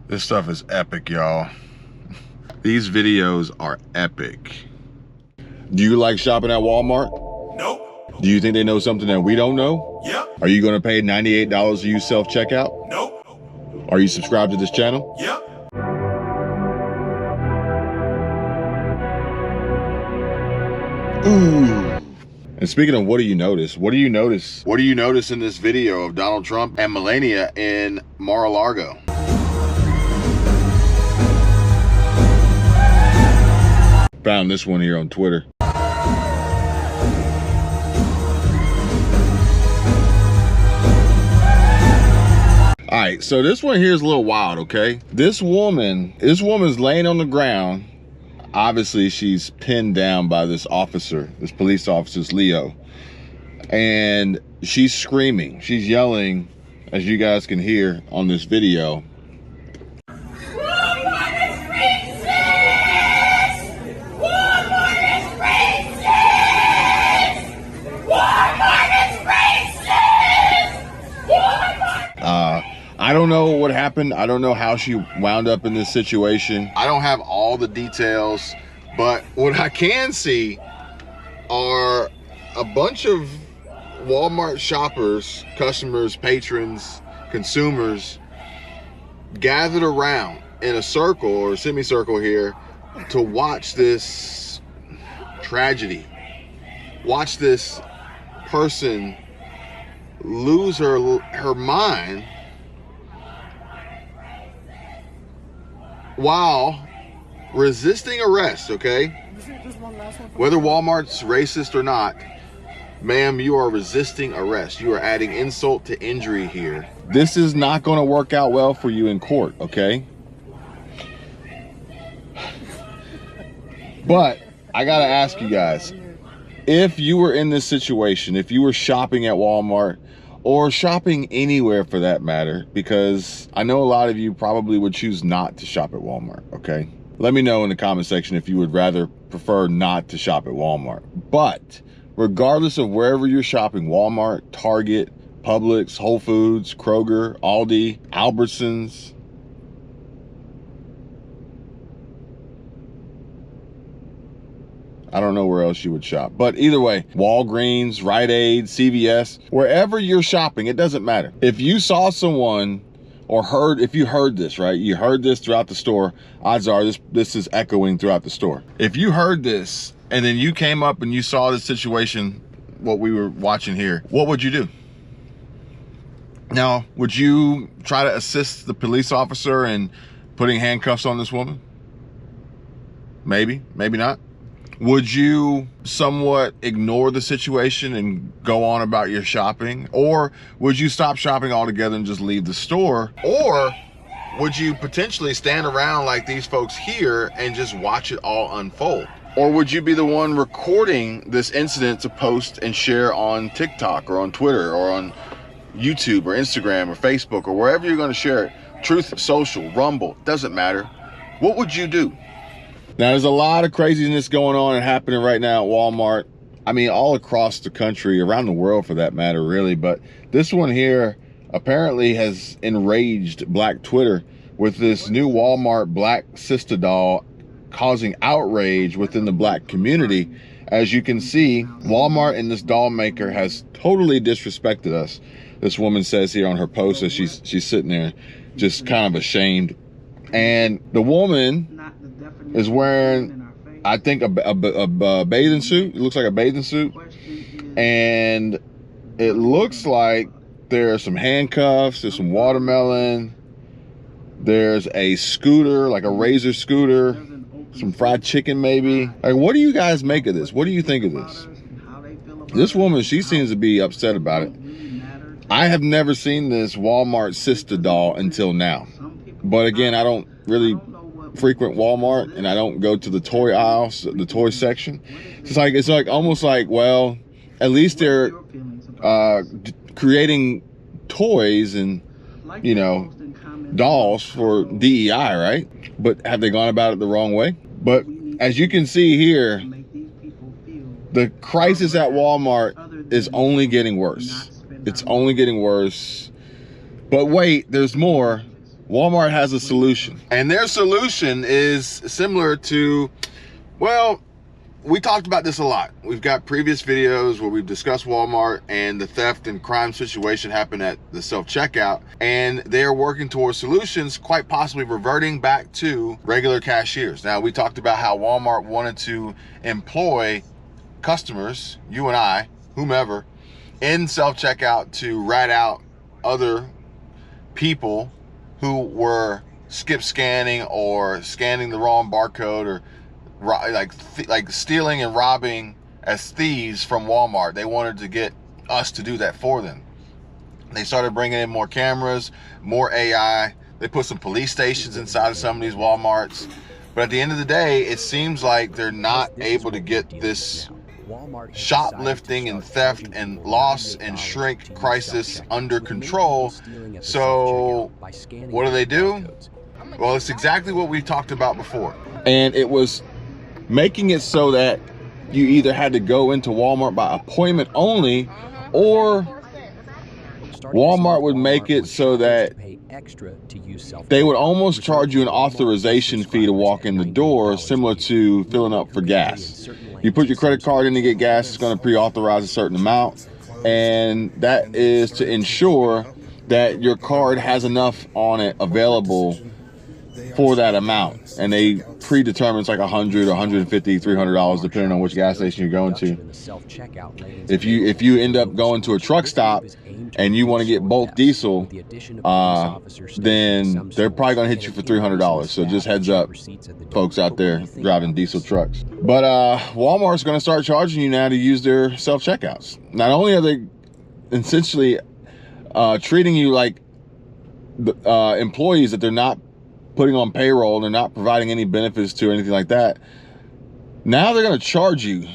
This stuff is epic, y'all. These videos are epic. Do you like shopping at Walmart? Nope. Do you think they know something that we don't know? Yep. Are you gonna pay $98 to use self-checkout? Nope. Are you subscribed to this channel? Yep. Ooh. And speaking of what do you notice? What do you notice? What do you notice in this video of Donald Trump and Melania in Mar-a-Lago? Found this one here on Twitter. All right, so this one here is a little wild, okay? This woman's laying on the ground. Obviously, she's pinned down by this officer, this police officer's Leo. And she's screaming, she's yelling, as you guys can hear on this video. I don't know what happened. I don't know how she wound up in this situation. I don't have all the details, but what I can see are a bunch of Walmart shoppers, customers, patrons, consumers gathered around in a circle or a semicircle here to watch this tragedy. Watch this person lose her mind while resisting arrest, okay? Whether Walmart's racist or not, ma'am, you are resisting arrest. You are adding insult to injury here. This is not going to work out well for you in court, okay? But I got to ask you guys, if you were in this situation, if you were shopping at Walmart, or shopping anywhere for that matter, because I know a lot of you probably would choose not to shop at Walmart, okay? Let me know in the comment section if you would rather prefer not to shop at Walmart. But regardless of wherever you're shopping, Walmart, Target, Publix, Whole Foods, Kroger, Aldi, Albertsons, I don't know where else you would shop, but either way, Walgreens, Rite Aid, CVS, wherever you're shopping, it doesn't matter. If you saw someone or if you heard this, right? You heard this throughout the store, odds are this is echoing throughout the store. If you heard this and then you came up and you saw this situation, what we were watching here, what would you do? Now, would you try to assist the police officer in putting handcuffs on this woman? Maybe, maybe not. Would you somewhat ignore the situation and go on about your shopping? Or would you stop shopping altogether and just leave the store? Or would you potentially stand around like these folks here and just watch it all unfold? Or would you be the one recording this incident to post and share on TikTok or on Twitter or on YouTube or Instagram or Facebook or wherever you're going to share it? Truth Social, Rumble, doesn't matter. What would you do? Now, there's a lot of craziness going on and happening right now at Walmart. I mean, all across the country, around the world for that matter, really. But this one here apparently has enraged Black Twitter with this new Walmart Black Cister doll causing outrage within the Black community. As you can see, Walmart and this doll maker has totally disrespected us. This woman says here on her post that she's sitting there just kind of ashamed. And the woman is wearing, I think, a bathing suit. It looks like a bathing suit. And it looks like there's some handcuffs, there's some watermelon, there's a scooter, like a Razor scooter, some fried chicken maybe. Like, what do you guys make of this? What do you think of this? This woman, she seems to be upset about it. I have never seen this Walmart Cister doll until now. But again, I don't really frequent Walmart and I don't go to the toy aisles, the toy section. It's like almost like, well, at least they're creating toys and, you know, dolls for DEI, right? But have they gone about it the wrong way? But as you can see here, the crisis at Walmart is only getting worse. It's only getting worse. But wait, there's more. Walmart has a solution. And their solution is similar to, well, we talked about this a lot. We've got previous videos where we've discussed Walmart and the theft and crime situation happened at the self-checkout, and they're working towards solutions, quite possibly reverting back to regular cashiers. Now, we talked about how Walmart wanted to employ customers, you and I, whomever, in self-checkout to rat out other people who were skip scanning or scanning the wrong barcode, or like stealing and robbing as thieves from Walmart. They wanted to get us to do that for them. They started bringing in more cameras, more AI. They put some police stations inside of some of these Walmarts. But at the end of the day, it seems like they're not able to get this shoplifting and theft and loss and shrink crisis under control. So what do? Well, it's exactly what we talked about before. And it was making it so that you either had to go into Walmart by appointment only, or Walmart would make it so that they would almost charge you an authorization fee to walk in the door, similar to filling up for gas. You put your credit card in to get gas, it's going to pre-authorize a certain amount, and that is to ensure that your card has enough on it available for that amount. And they predetermine it's like $100, $150, $300 depending on which gas station you're going to. If you end up going to a truck stop and you want to get bulk diesel, then they're probably going to hit you for $300. So just heads up, folks out there driving diesel trucks. But Walmart's going to start charging you now to use their self-checkouts. Not only are they essentially treating you like employees that they're not putting on payroll, they're not providing any benefits to or anything like that, now they're going to charge you.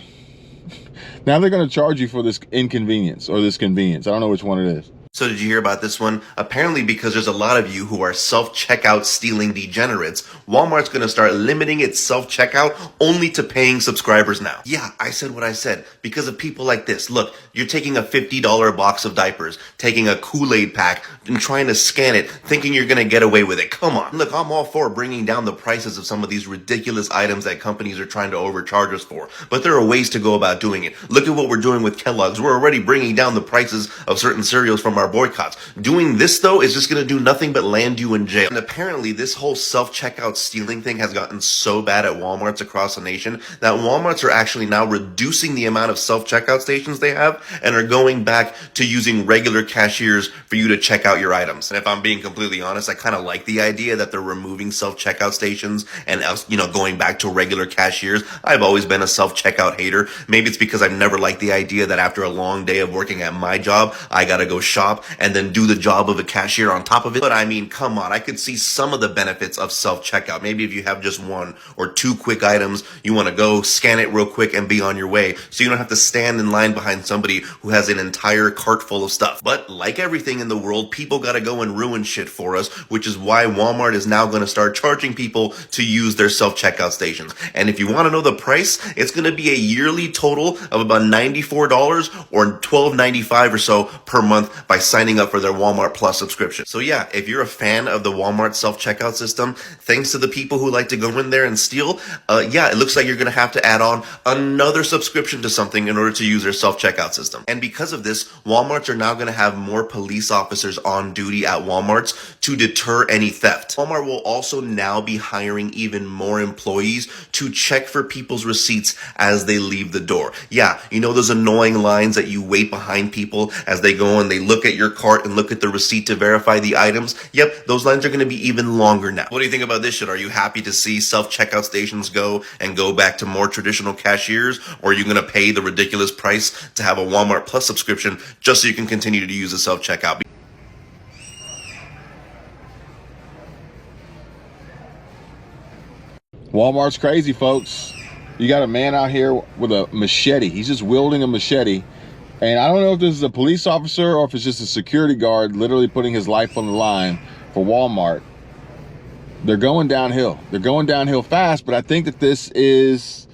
Now they're going to charge you for this inconvenience or this convenience. I don't know which one it is. So did you hear about this one? Apparently, because there's a lot of you who are self-checkout stealing degenerates, Walmart's going to start limiting its self-checkout only to paying subscribers now. Yeah, I said what I said because of people like this. Look, you're taking a $50 box of diapers, taking a Kool-Aid pack and trying to scan it, thinking you're going to get away with it. Come on. Look, I'm all for bringing down the prices of some of these ridiculous items that companies are trying to overcharge us for. But there are ways to go about doing it. Look at what we're doing with Kellogg's. We're already bringing down the prices of certain cereals from our boycotts. Doing this, though, is just going to do nothing but land you in jail. And apparently, this whole self-checkout stealing thing has gotten so bad at Walmarts across the nation that Walmarts are actually now reducing the amount of self-checkout stations they have and are going back to using regular cashiers for you to check out your items. And if I'm being completely honest, I kind of like the idea that they're removing self-checkout stations and, going back to regular cashiers. I've always been a self-checkout hater. Maybe it's because I've never liked the idea that after a long day of working at my job, I gotta go shop and then do the job of a cashier on top of it. But I mean, come on, I could see some of the benefits of self-checkout. Maybe if you have just one or two quick items, you want to go scan it real quick and be on your way, so you don't have to stand in line behind somebody who has an entire cart full of stuff. But like everything in the world, people gotta go and ruin shit for us, which is why Walmart is now going to start charging people to use their self-checkout stations. And if you want to know the price, it's going to be a yearly total of about $94 or $12.95 or so per month by signing up for their Walmart Plus subscription. So yeah, if you're a fan of the Walmart self-checkout system, thanks to the people who like to go in there and steal, it looks like you're going to have to add on another subscription to something in order to use their self-checkout system. And because of this, Walmarts are now going to have more police officers on duty at Walmarts to deter any theft. Walmart will also now be hiring even more employees to check for people's receipts as they leave the door. Yeah, you know those annoying lines that you wait behind people as they go and they look at your cart and look at the receipt to verify the items? Yep, those lines are going to be even longer now. What do you think about this shit? Are you happy to see self-checkout stations go back to more traditional cashiers? Or are you going to pay the ridiculous price to have a Walmart Plus subscription just so you can continue to use the self-checkout? Walmart's crazy, folks. You got a man out here with a machete. He's just wielding a machete. And I don't know if this is a police officer or if it's just a security guard literally putting his life on the line for Walmart. They're going downhill. They're going downhill fast, but I think that this is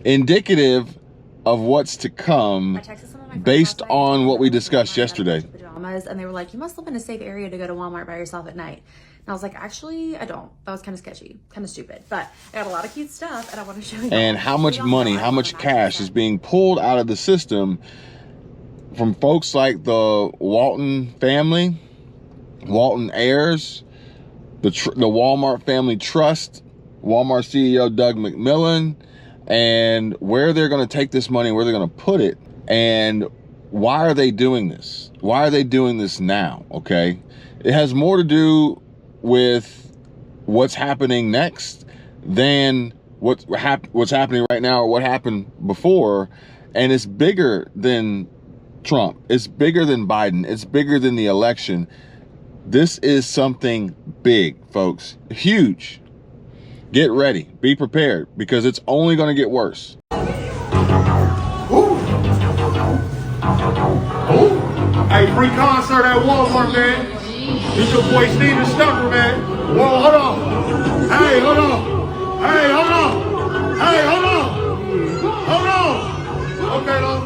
indicative of what's to come based on what we discussed yesterday. pajamas, and they were like, you must live in a safe area to go to Walmart by yourself at night. And I was like, actually, I don't. That was kind of sketchy, kind of stupid, but I got a lot of cute stuff and I want to show you. And how much money, how much cash is being pulled out of the system from folks like the Walton family, Walton heirs, the Walmart Family Trust, Walmart CEO Doug McMillon, and where they're going to take this money, where they're going to put it, and why are they doing this? Why are they doing this now? Okay, it has more to do with what's happening next than what's happening right now or what happened before, and it's bigger than Trump. It's bigger than Biden. It's bigger than the election. This is something big, folks. Huge. Get ready. Be prepared, because it's only going to get worse. Hey, free concert at Walmart, man. It's your boy Steven Stuffer, man. Whoa, hold on. Hey, hold on. Hey, hold on. Hey, hold on. Hold on. Okay, though.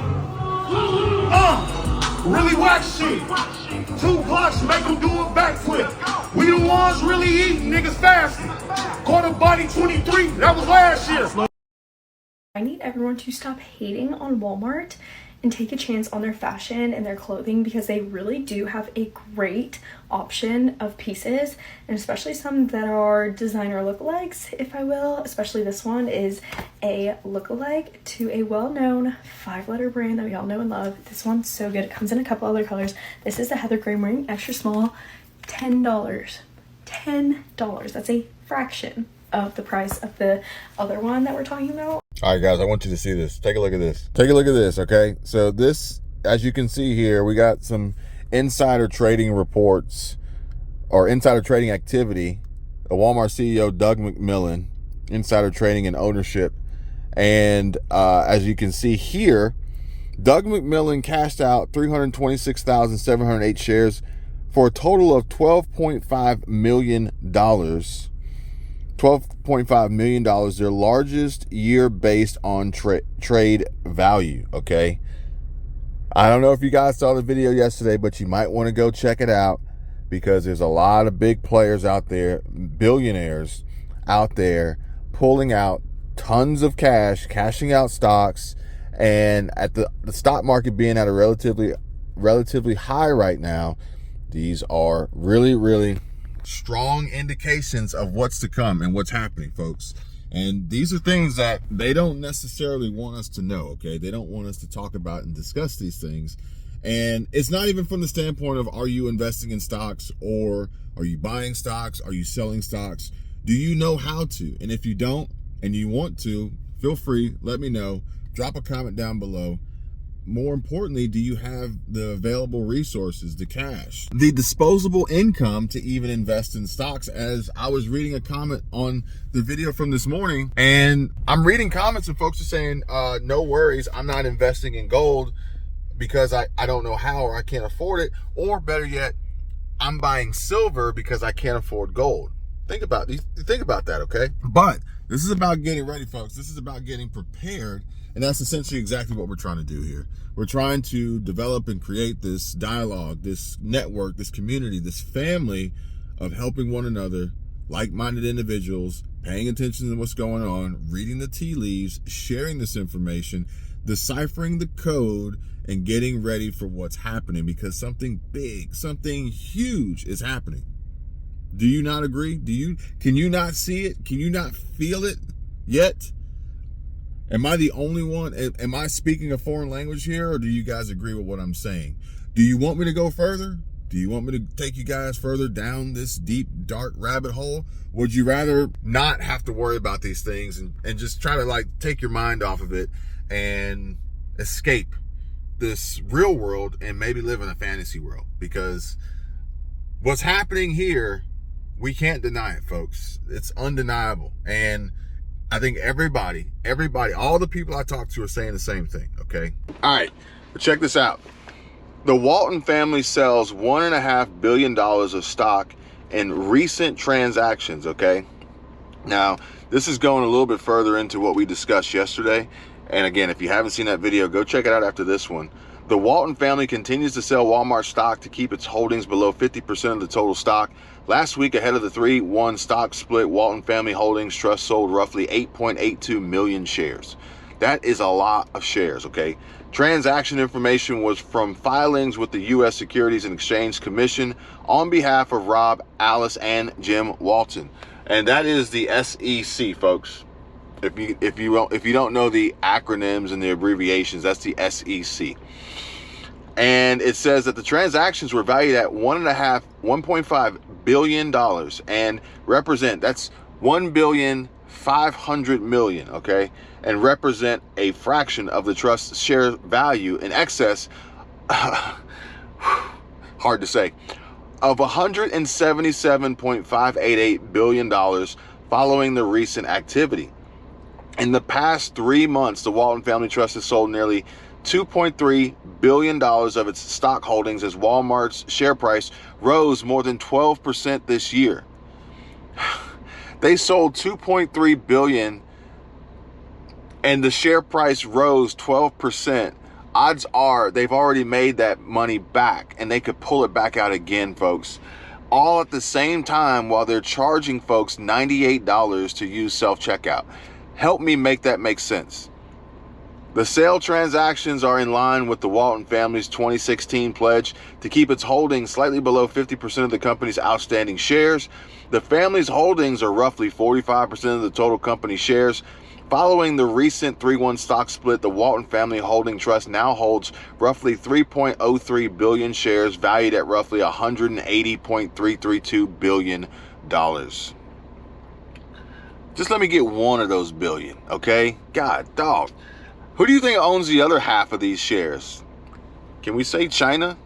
Really whack shit. 2 blocks make them do a backflip. We the ones really eating niggas fasting. Quarter body 23, that was last year. I need everyone to stop hating on Walmart and take a chance on their fashion and their clothing, because they really do have a great option of pieces, and especially some that are designer lookalikes, if I will. Especially this one is a lookalike to a well-known 5-letter brand that we all know and love. This one's so good. It comes in a couple other colors. This is the Heather Gray wearing extra small. $10. $10. That's a fraction of the price of the other one that we're talking about. All right, guys, I want you to see this. Take a look at this. Take a look at this, okay? So this, as you can see here, we got some insider trading reports or insider trading activity. The Walmart CEO, Doug McMillon, insider trading and ownership. And as you can see here, Doug McMillon cashed out 326,708 shares for a total of $12.5 million. $12.5 million, their largest year based on trade value, okay? I don't know if you guys saw the video yesterday, but you might want to go check it out, because there's a lot of big players out there, billionaires out there, pulling out tons of cash, cashing out stocks, and at the stock market being at a relatively high right now, these are really strong indications of what's to come and what's happening, folks. And these are things that they don't necessarily want us to know, okay? They don't want us to talk about and discuss these things. And it's not even from the standpoint of, are you investing in stocks, or are you buying stocks? Are you selling stocks? Do you know how to? And if you don't and you want to, feel free, let me know. Drop a comment down below. More importantly, do you have the available resources, the cash, the disposable income to even invest in stocks? As I was reading a comment on the video from this morning, and I'm reading comments and folks are saying, no worries, I'm not investing in gold because I don't know how, or I can't afford it. Or better yet, I'm buying silver because I can't afford gold. Think about that, okay? But this is about getting ready, folks. This is about getting prepared. And that's essentially exactly what we're trying to do here. We're trying to develop and create this dialogue, this network, this community, this family of helping one another, like-minded individuals, paying attention to what's going on, reading the tea leaves, sharing this information, deciphering the code, and getting ready for what's happening, because something big, something huge is happening. Do you not agree? Can you not see it? Can you not feel it yet? Am I the only one? Am I speaking a foreign language here, or do you guys agree with what I'm saying? Do you want me to go further? Do you want me to take you guys further down this deep, dark rabbit hole? Would you rather not have to worry about these things and just try to take your mind off of it and escape this real world and maybe live in a fantasy world? Because what's happening here, we can't deny it, folks. It's undeniable. And I think everybody, all the people I talk to are saying the same thing, okay? All right, but check this out. The Walton family sells $1.5 billion of stock in recent transactions, okay? Now, this is going a little bit further into what we discussed yesterday. And again, if you haven't seen that video, go check it out after this one. The Walton family continues to sell Walmart stock to keep its holdings below 50% of the total stock. Last week, ahead of the 3-1 stock split, Walton Family Holdings Trust sold roughly 8.82 million shares. That is a lot of shares, okay? Transaction information was from filings with the U.S. Securities and Exchange Commission on behalf of Rob, Alice, and Jim Walton. And that is the SEC, folks. If you don't know the acronyms and the abbreviations, that's the SEC. And it says that the transactions were valued at $1.5 billion and represent, that's $1.5 billion, okay, and represent a fraction of the trust's share value in excess, hard to say, of $177.588 billion following the recent activity. In the past 3 months, the Walton Family Trust has sold nearly $2.3 billion of its stock holdings as Walmart's share price rose more than 12% this year. They sold $2.3 billion and the share price rose 12%. Odds are they've already made that money back and they could pull it back out again, folks. All at the same time while they're charging folks $98 to use self-checkout. Help me make that make sense. The sale transactions are in line with the Walton family's 2016 pledge to keep its holdings slightly below 50% of the company's outstanding shares. The family's holdings are roughly 45% of the total company shares. Following the recent 3-1 stock split, the Walton Family Holding Trust now holds roughly 3.03 billion shares valued at roughly $180.332 billion. Just let me get one of those billion, okay? God, dog. Who do you think owns the other half of these shares? Can we say China?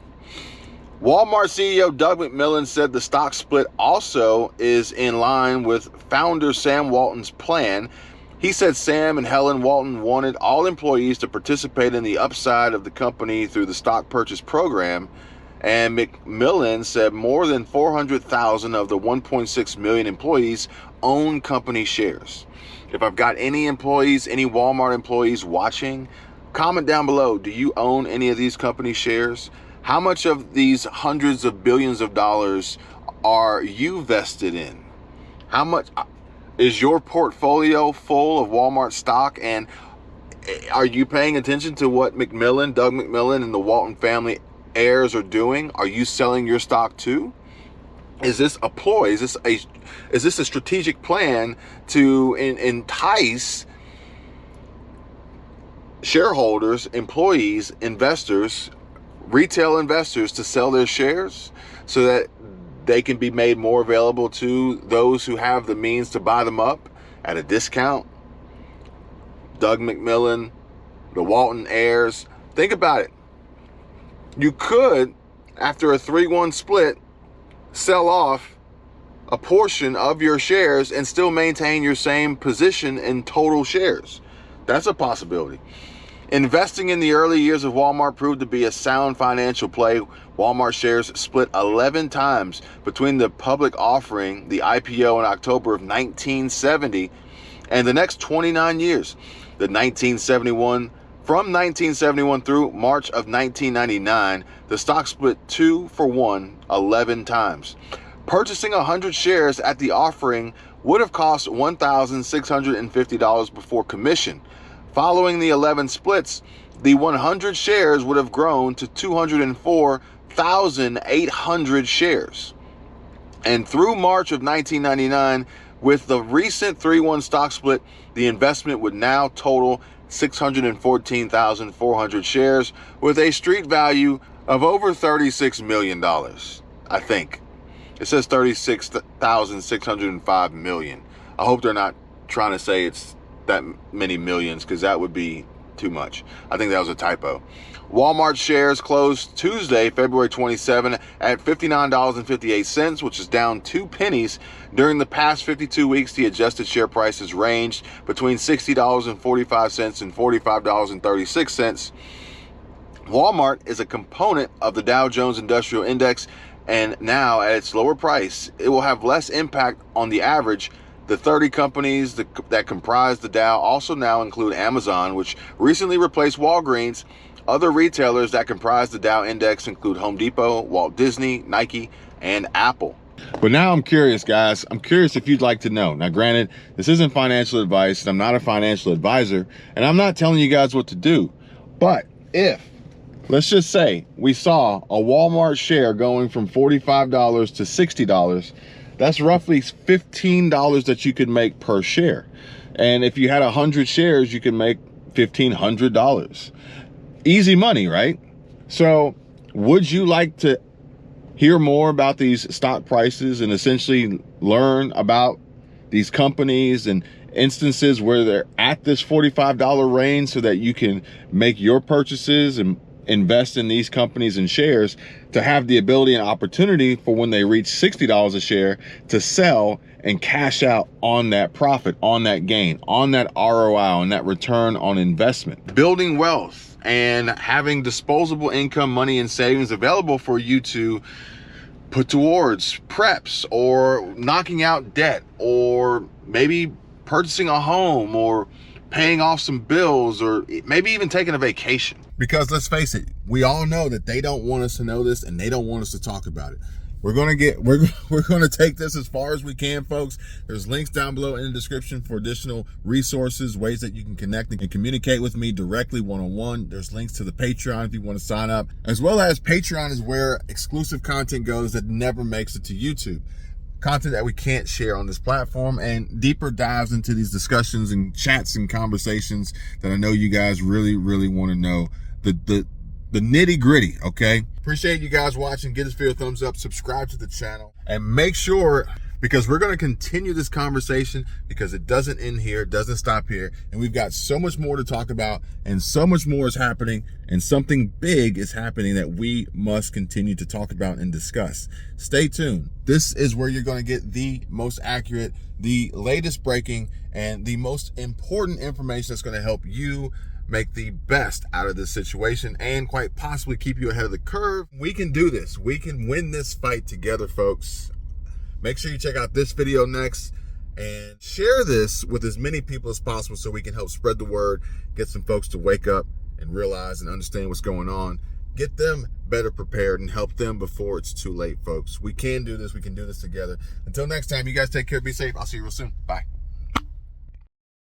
Walmart CEO Doug McMillon said the stock split also is in line with founder Sam Walton's plan. He said Sam and Helen Walton wanted all employees to participate in the upside of the company through the stock purchase program. And McMillon said more than 400,000 of the 1.6 million employees own company shares. If I've got any employees, any Walmart employees watching, comment down below. Do you own any of these company shares? How much of these hundreds of billions of dollars are you vested in? How much is your portfolio full of Walmart stock? And are you paying attention to what Doug McMillon, and the Walton family heirs are doing? Are you selling your stock too? Is this a ploy? Is this a strategic plan to entice shareholders, employees, investors, retail investors to sell their shares so that they can be made more available to those who have the means to buy them up at a discount? Doug McMillon, the Walton heirs, think about it. You could, after a 3-1 split, sell off a portion of your shares and still maintain your same position in total shares. That's a possibility. Investing in the early years of Walmart proved to be a sound financial play. Walmart shares split 11 times between the public offering, the IPO in October of 1970, and the next 29 years. From 1971 through March of 1999, the stock split 2-for-1 11 times. Purchasing 100 shares at the offering would have cost $1,650 before commission. Following the 11 splits, the 100 shares would have grown to 204,800 shares. And through March of 1999, with the recent 3-1 stock split, the investment would now total 614,400 shares with a street value of over $36 million. I think it says 36,605 million. I hope they're not trying to say it's that many millions, because that would be too much. I think that was a typo. Walmart shares closed Tuesday, February 27 at $59.58, which is down 2 pennies. During the past 52 weeks, the adjusted share price has ranged between $60.45 and $45.36. Walmart is a component of the Dow Jones Industrial Index, and now at its lower price, it will have less impact on the average. The 30 companies that comprise the Dow also now include Amazon, which recently replaced Walgreens. Other retailers that comprise the Dow Index include Home Depot, Walt Disney, Nike, and Apple. But now I'm curious, guys. I'm curious if you'd like to know. Now, granted, this isn't financial advice, and I'm not a financial advisor, and I'm not telling you guys what to do. But if, let's just say, we saw a Walmart share going from $45 to $60, that's roughly $15 that you could make per share. And if you had 100 shares, you could make $1,500. Easy money, right? So would you like to hear more about these stock prices and essentially learn about these companies and instances where they're at this $45 range so that you can make your purchases and invest in these companies and shares to have the ability and opportunity for when they reach $60 a share to sell and cash out on that profit, on that gain, on that ROI, on that return on investment? Building wealth and having disposable income, money, and savings available for you to put towards preps or knocking out debt, or maybe purchasing a home or paying off some bills, or maybe even taking a vacation. Because let's face it, we all know that they don't want us to know this and they don't want us to talk about it. We're going to take this as far as we can, folks. There's links down below in the description for additional resources, ways that you can connect and communicate with me directly one-on-one. There's links to the Patreon if you want to sign up, as well as Patreon is where exclusive content goes that never makes it to YouTube. Content that we can't share on this platform, and deeper dives into these discussions and chats and conversations that I know you guys really, really want to know. The nitty gritty, okay? Appreciate you guys watching. Give this video a thumbs up, subscribe to the channel, and make sure, because we're going to continue this conversation, because it doesn't end here, it doesn't stop here, and we've got so much more to talk about, and so much more is happening, and something big is happening that we must continue to talk about and discuss. Stay tuned. This is where you're going to get the most accurate, the latest breaking, and the most important information that's going to help you make the best out of this situation and quite possibly keep you ahead of the curve. We can do this. We can win this fight together, folks. Make sure you check out this video next and share this with as many people as possible so we can help spread the word, get some folks to wake up and realize and understand what's going on, get them better prepared, and help them before it's too late, folks. We can do this. We can do this together. Until next time, you guys take care. Be safe. I'll see you real soon. Bye.